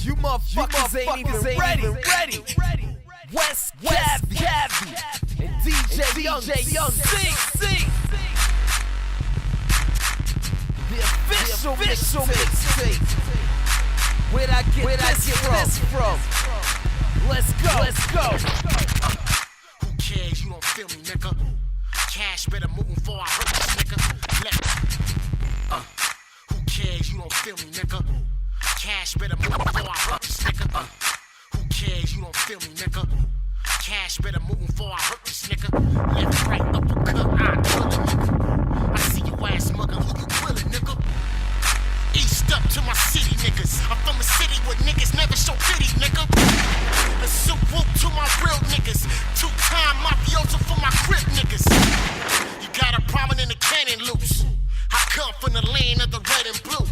You motherfuckers ain't even ready. West Cavi and DJ Young C. The official mixtape. Where'd I get this from? Let's go. Who cares? You don't feel me, nigga. Cash better move before I hurt this nigga. Who cares? You don't feel me, nigga. Cash better move before I hurt this nigga. Who cares? You don't feel me, nigga. Cash better move before I hurt this nigga. Left, right, uppercut, I kill a nigga. I see your ass muggin', who you grillin', nigga? East up to my city, niggas. I'm from a city where niggas never show pity, nigga. A soup whoop to my real niggas. 2-time mafioso for my grip, niggas. You got a problem in the cannon loose. I come from the land of the red and blue.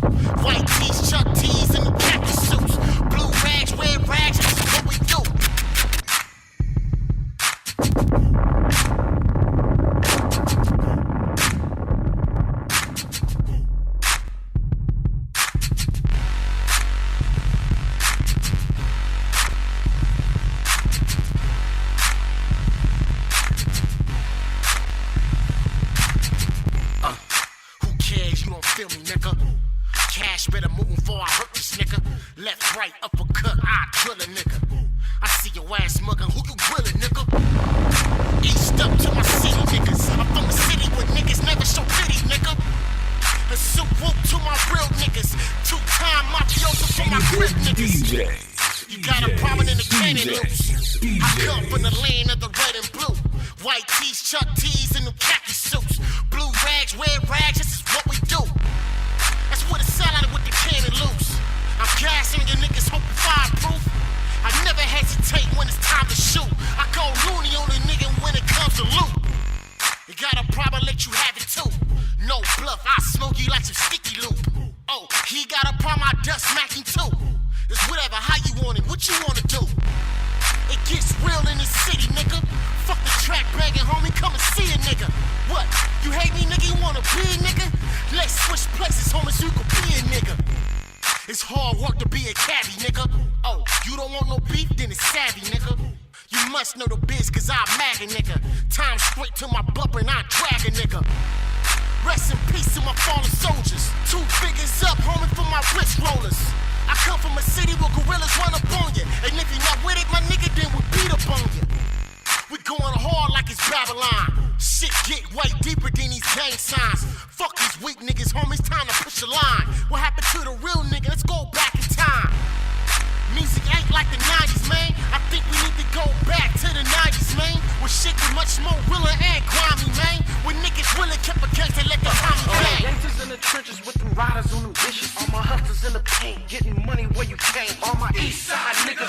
White tees, Chuck tees, and the khaki suits. Blue rags, red rags, this is what we do. Feel me, nigga. Cash better move before I hurt this nigga. Left, right, uppercut, I drill a nigga. I see your ass muggin', who you grillin', nigga? East up to my city, niggas. I'm from a city where niggas never show pity, nigga. A soup whoop to my real niggas. 2-time mafioso for my grip, niggas. You got a problem in the cannon loose. I come from the land of the red and blue. White tees, Chuck tees, and the khaki suits. Blue rags, red rags, this is what we do. That's what it sound like with the cannon loose. I'm gassing your niggas, hoping fireproof. I never hesitate when it's time to shoot. I go loony on a nigga when it comes to loot. You got a problem, let you have it too. No bluff, I smoke you like some sticky loop. Oh, he got a problem, I dust smacking too. It's whatever, how you want it, what you wanna do. It gets real in this city, nigga. Fuck the track banging, homie, come and see a nigga. What? You hate me, nigga? You wanna be a nigga? Let's switch places, homie, so you can be a nigga. It's hard work to be a cabbie, nigga. Oh, you don't want no beef? Then it's savvy, nigga. You must know the biz, cause I mag a nigga. Time straight to my bumper and I drag a nigga. Rest in peace to my fallen soldiers. 2 figures up, homie, for my wrist rollers. I come from a city where gorillas run up on you. And if you're not with it, my nigga, then we beat up on you. We going hard like it's Babylon. Shit get way deeper than these gang signs. Fuck these weak niggas, homies, time to push a line. What happened to the real nigga? Let's go back in time. Music ain't like the 90s, man. I think we need to go back to the 90s, man. Where shit was much more realer and grimy, man. When niggas really kept a case and let the homie bang. Gangsters in the trenches with them riders on them dishes. All my hustlers in the paint, getting money where you came. All my east side niggas